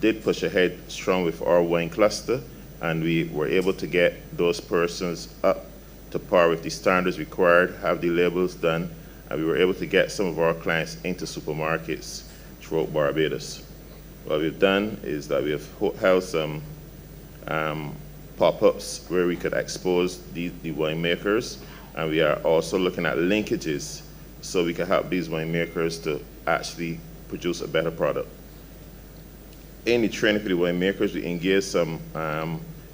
did push ahead strong with our wine cluster, and we were able to get those persons up to par with the standards required, have the labels done, and we were able to get some of our clients into supermarkets throughout Barbados. What we've done is that we have held some pop-ups where we could expose the winemakers, and we are also looking at linkages so we can help these winemakers to actually produce a better product. In the training for the winemakers, we engaged some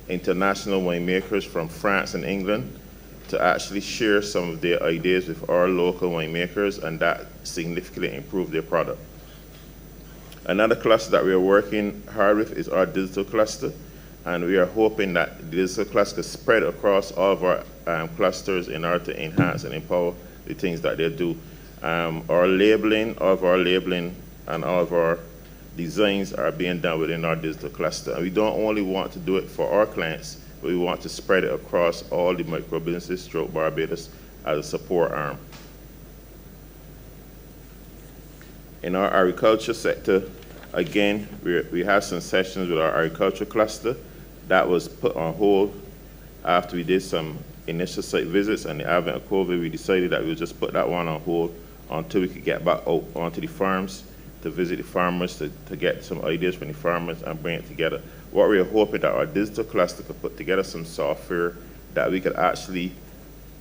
international winemakers from France and England to actually share some of their ideas with our local winemakers, and that significantly improved their product. Another cluster that we are working hard with is our digital cluster, and we are hoping that the digital cluster is spread across all of our clusters in order to enhance and empower the things that they do. Our labeling, all of our labeling and all of our designs are being done within our digital cluster. And we don't only want to do it for our clients, but we want to spread it across all the micro businesses throughout Barbados as a support arm. In our agriculture sector, again, we have some sessions with our agriculture cluster that was put on hold after we did some initial site visits, and the advent of COVID, we decided that we would just put that one on hold until we could get back out onto the farms to visit the farmers, to get some ideas from the farmers and bring it together. What we are hoping that our digital cluster could put together some software that we could actually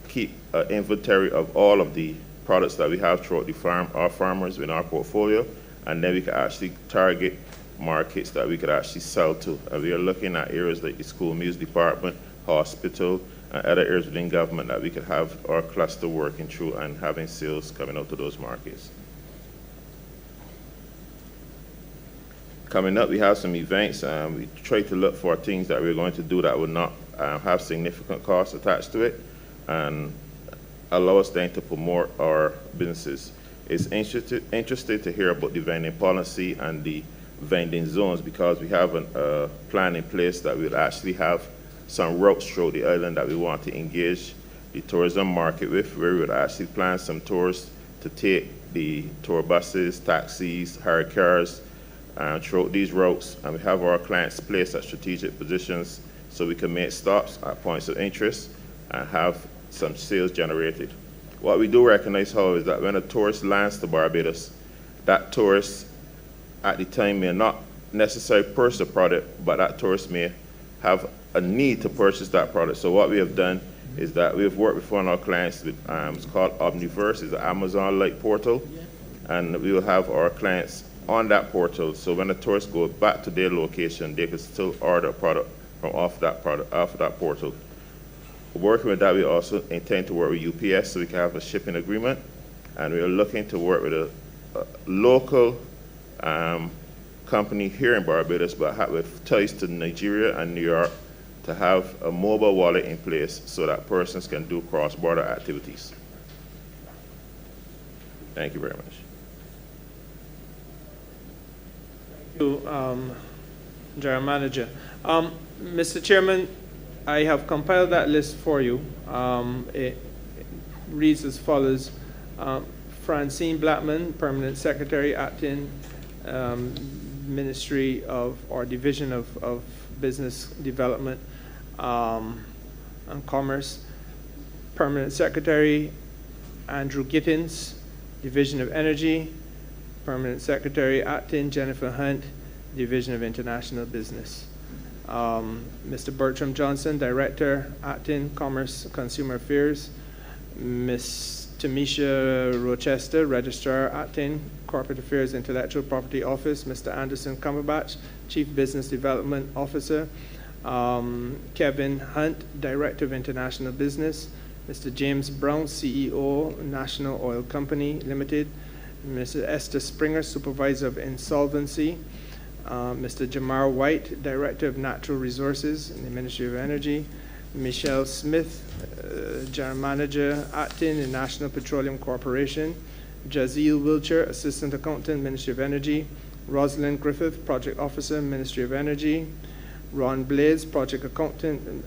keep an inventory of all of the products that we have throughout our farmers in our portfolio, and then we can actually target markets that we could actually sell to. We are looking at areas like the school meals department, hospital, and other areas within government that we could have our cluster working through and having sales coming out to those markets. Coming up, we have some events. We try to look for things that we're going to do that would not have significant costs attached to it and allow us then to promote our businesses. It's interested to hear about the vending policy and the vending zones, because we have a plan in place that we'll actually have some routes throughout the island that we want to engage the tourism market with, where we would actually plan some tours to take the tour buses, taxis, hired cars throughout these routes, and we have our clients placed at strategic positions so we can make stops at points of interest and have some sales generated. What we do recognize, however, is that when a tourist lands to Barbados, that tourist at the time may not necessarily purchase a product, but that tourist may have a need to purchase that product. So what we have done is that we have worked with one of our clients with, it's called Omniverse, it's an Amazon-like portal, and we will have our clients on that portal, so when the tourists go back to their location, they can still order a product from off that portal. Working with that, we also intend to work with UPS so we can have a shipping agreement, and we are looking to work with a local company here in Barbados, but with ties to Nigeria and New York, to have a mobile wallet in place so that persons can do cross-border activities. Thank you very much. Thank you, General Manager. Mr. Chairman, I have compiled that list for you. It reads as follows. Francine Blackman, Permanent Secretary, Acting Ministry of, or Division of Business Development and Commerce. Permanent Secretary, Andrew Gittins, Division of Energy. Permanent Secretary, Acting Jennifer Hunt, Division of International Business. Mr. Bertram Johnson, Director, Acting Commerce Consumer Affairs. Ms. Tamisha Rochester, Registrar, Acting Corporate Affairs Intellectual Property Office. Mr. Anderson Cumberbatch, Chief Business Development Officer. Kevin Hunt, Director of International Business. Mr. James Brown, CEO, National Oil Company Limited. Mrs. Esther Springer, Supervisor of Insolvency. Mr. Jamar White, Director of Natural Resources in the Ministry of Energy. Michelle Smith, General Manager, Acting in National Petroleum Corporation. Jazeel Wilcher, Assistant Accountant, Ministry of Energy. Rosalind Griffith, Project Officer, Ministry of Energy. Ron Blaze, Project Accountant,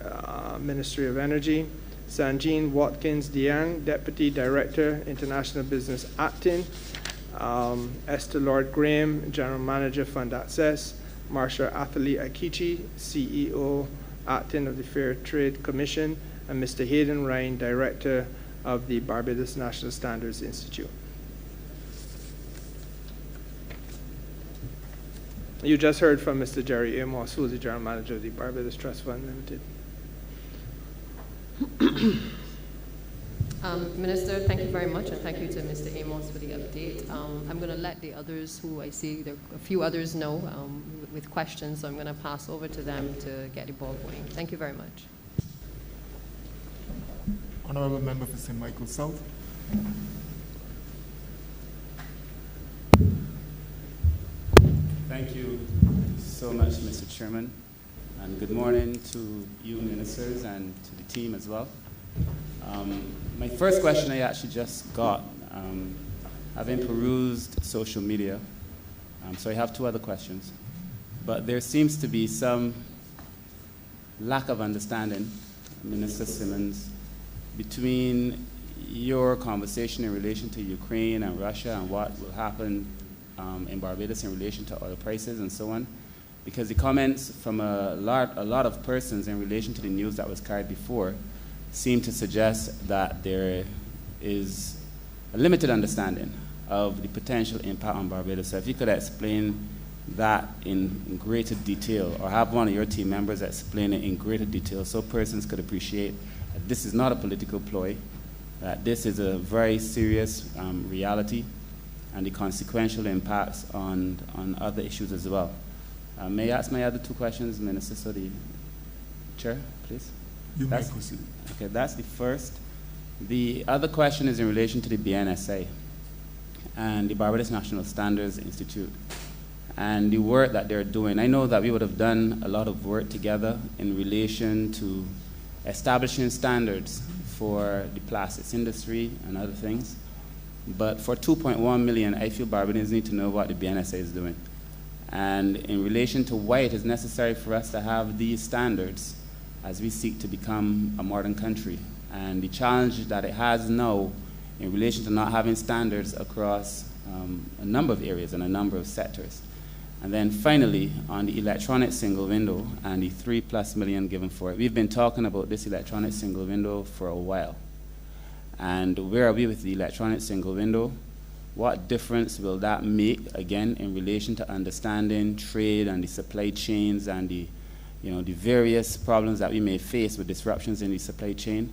Ministry of Energy. Sanjean Watkins Diang, Deputy Director, International Business Acting. Esther Lord Graham, General Manager, Fund Access. Marsha Atherley Akichi, CEO, Acting of the Fair Trade Commission. And Mr. Hayden Ryan, Director of the Barbados National Standards Institute. You just heard from Mr. Jerry Amos, who is the General Manager of the Barbados Trust Fund Limited. Minister, thank you very much, and thank you to Mr. Amos for the update. I'm going to let the others who I see, there are a few others know with questions, so I'm going to pass over to them to get the ball going. Thank you very much. Honourable Member for St. Michael South. Thank you so much, Mr. Chairman, and good morning to you ministers and to the team as well. My first question I actually just got, having perused social media, so I have two other questions, but there seems to be some lack of understanding, Minister Simmons, between your conversation in relation to Ukraine and Russia and what will happen in Barbados in relation to oil prices and so on, because the comments from a lot of persons in relation to the news that was carried before seem to suggest that there is a limited understanding of the potential impact on Barbados. So if you could explain that in greater detail, or have one of your team members explain it in greater detail so persons could appreciate that this is not a political ploy, that this is a very serious reality and the consequential impacts on other issues as well. May I ask my other two questions, Minister? So the Chair, please. You may proceed. Okay, that's the first. The other question is in relation to the BNSA and the Barbados National Standards Institute and the work that they're doing. I know that we would have done a lot of work together in relation to establishing standards for the plastics industry and other things. But for 2.1 million, I feel Barbadians need to know what the BNSA is doing. And in relation to why it is necessary for us to have these standards as we seek to become a modern country, and the challenge that it has now in relation to not having standards across a number of areas and a number of sectors. And then finally, on the electronic single window and the $3+ million given for it. We've been talking about this electronic single window for a while. And where are we with the electronic single window? What difference will that make, again, in relation to understanding trade and the supply chains and the various problems that we may face with disruptions in the supply chain?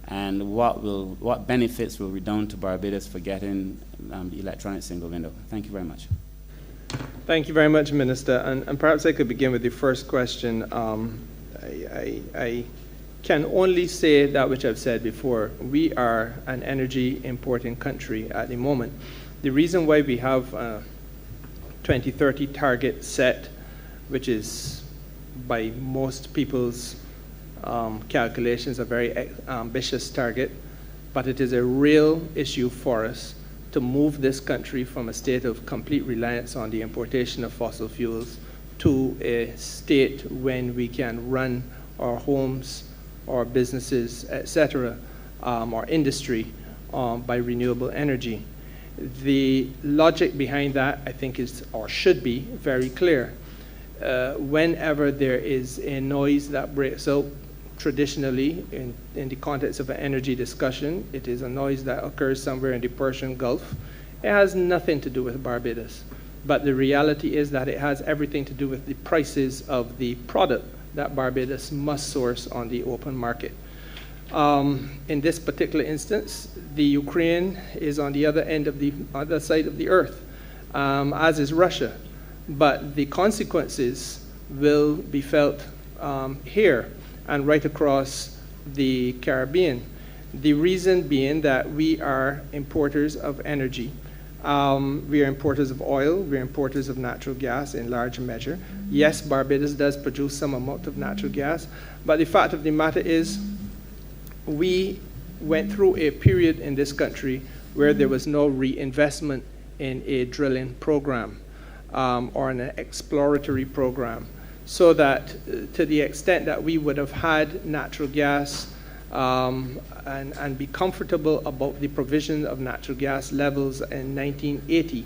And what benefits will redound to Barbados for getting the electronic single window? Thank you very much. Thank you very much, Minister. And perhaps I could begin with the first question. I can only say that which I've said before. We are an energy importing country at the moment. The reason why we have a 2030 target set, which is by most people's calculations a very ambitious target, but it is a real issue for us to move this country from a state of complete reliance on the importation of fossil fuels to a state when we can run our homes, our businesses, etc., our industry by renewable energy. The logic behind that, I think, is or should be very clear. Whenever there is a noise that breaks out, traditionally, in the context of an energy discussion, it is a noise that occurs somewhere in the Persian Gulf. It has nothing to do with Barbados. But the reality is that it has everything to do with the prices of the product that Barbados must source on the open market. In this particular instance, the Ukraine is on the other side of the earth, as is Russia. But the consequences will be felt here and right across the Caribbean. The reason being that we are importers of energy. We are importers of oil, we are importers of natural gas in large measure. Yes, Barbados does produce some amount of natural gas, but the fact of the matter is we went through a period in this country where there was no reinvestment in a drilling program or an exploratory program. So that to the extent that we would have had natural gas and be comfortable about the provision of natural gas levels in 1980,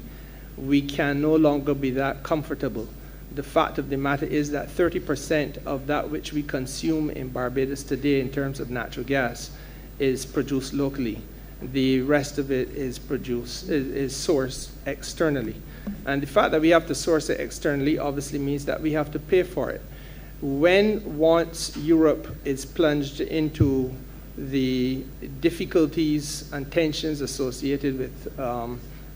we can no longer be that comfortable. The fact of the matter is that 30% of that which we consume in Barbados today in terms of natural gas is produced locally. The rest of it is sourced externally. And the fact that we have to source it externally obviously means that we have to pay for it. Once Europe is plunged into the difficulties and tensions associated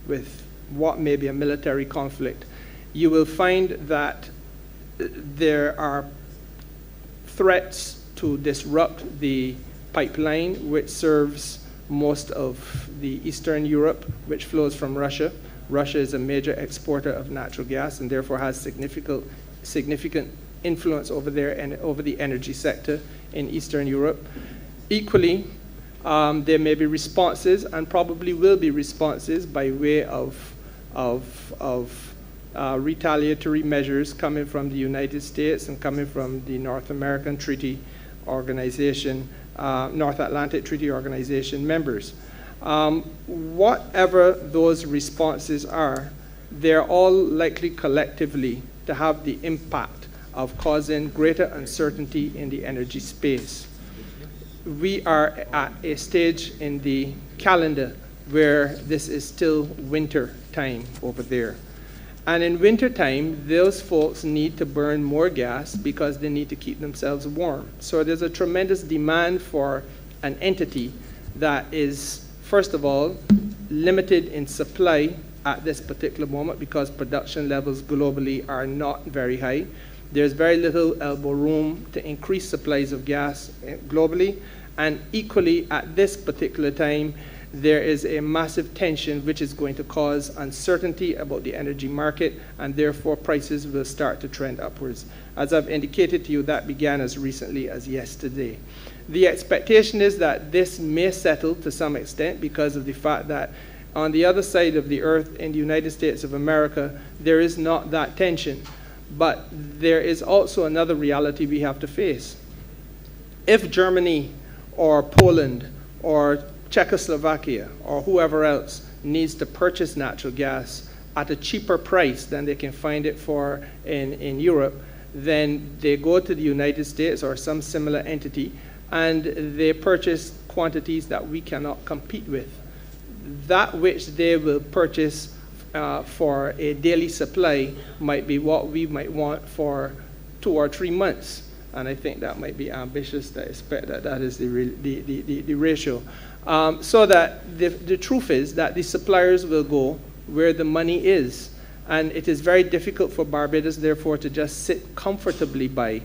with what may be a military conflict, you will find that there are threats to disrupt the pipeline which serves most of the Eastern Europe, which flows from Russia. Russia is a major exporter of natural gas and therefore has significant influence over there and over the energy sector in Eastern Europe. Equally, there may be responses and probably will be responses by way of retaliatory measures coming from the United States and coming from the North American Treaty Organization, North Atlantic Treaty Organization members. Whatever those responses are, they're all likely collectively to have the impact of causing greater uncertainty in the energy space. We are at a stage in the calendar where this is still winter time over there. And in winter time, those folks need to burn more gas because they need to keep themselves warm. So there's a tremendous demand for an entity that is, first of all, limited in supply at this particular moment because production levels globally are not very high. There's very little elbow room to increase supplies of gas globally, and equally at this particular time, there is a massive tension which is going to cause uncertainty about the energy market, and therefore prices will start to trend upwards. As I've indicated to you, that began as recently as yesterday. The expectation is that this may settle to some extent because of the fact that on the other side of the earth, in the United States of America, there is not that tension. But there is also another reality we have to face. If Germany or Poland or Czechoslovakia or whoever else needs to purchase natural gas at a cheaper price than they can find it for in Europe, then they go to the United States or some similar entity and they purchase quantities that we cannot compete with. That which they will purchase for a daily supply might be what we might want for 2 or 3 months. And I think that might be ambitious to expect that that is the ratio. So that the truth is that the suppliers will go where the money is. And it is very difficult for Barbados, therefore, to just sit comfortably by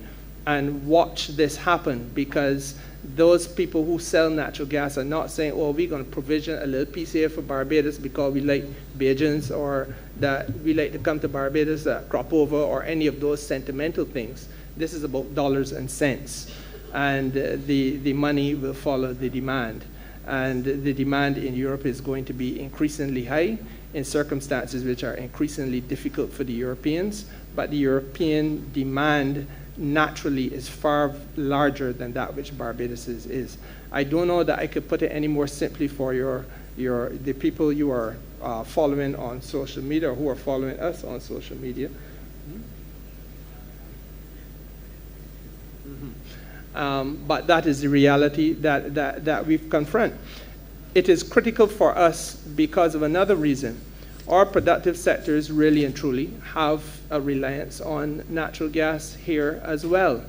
and watch this happen, because those people who sell natural gas are not saying, oh, we're going to provision a little piece here for Barbados because we like Bajans, or that we like to come to Barbados, crop over, or any of those sentimental things. This is about dollars and cents. And the money will follow the demand. And the demand in Europe is going to be increasingly high in circumstances which are increasingly difficult for the Europeans. But the European demand naturally is far larger than that which Barbados is. I don't know that I could put it any more simply for the people you are following on social media, or who are following us on social media. But that is the reality that we've confronted. It is critical for us because of another reason. Our productive sectors really and truly have a reliance on natural gas here as well.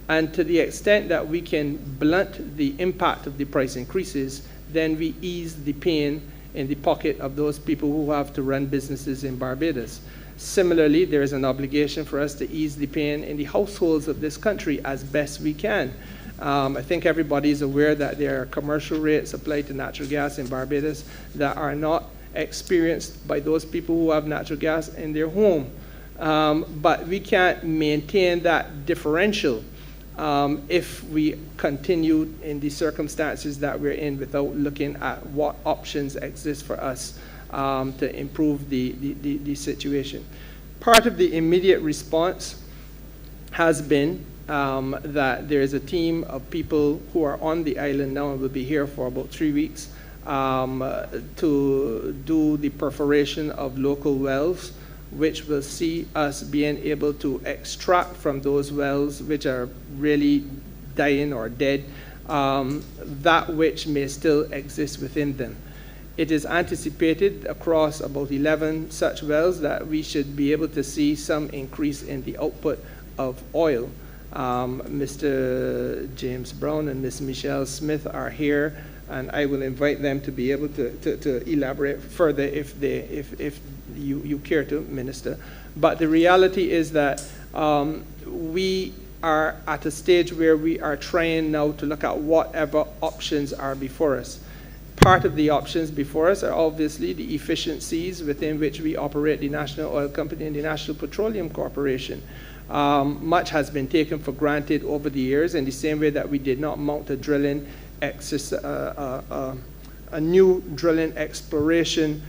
And to the extent that we can blunt the impact of the price increases, then we ease the pain in the pocket of those people who have to run businesses in Barbados. Similarly, there is an obligation for us to ease the pain in the households of this country as best we can. I think everybody is aware that there are commercial rates applied to natural gas in Barbados that are not experienced by those people who have natural gas in their home. But we can't maintain that differential if we continue in the circumstances that we're in without looking at what options exist for us to improve the situation. Part of the immediate response has been that there is a team of people who are on the island now and will be here for about 3 weeks to do the perforation of local wells, which will see us being able to extract from those wells which are really dying or dead, that which may still exist within them. It is anticipated across about 11 such wells that we should be able to see some increase in the output of oil. Mr. James Brown and Ms. Michelle Smith are here, and I will invite them to be able to elaborate further if you care to, Minister. But the reality is that we are at a stage where we are trying now to look at whatever options are before us. Part of the options before us are obviously the efficiencies within which we operate the National Oil Company and the National Petroleum Corporation. Much has been taken for granted over the years, in the same way that we did not mount a new drilling exploration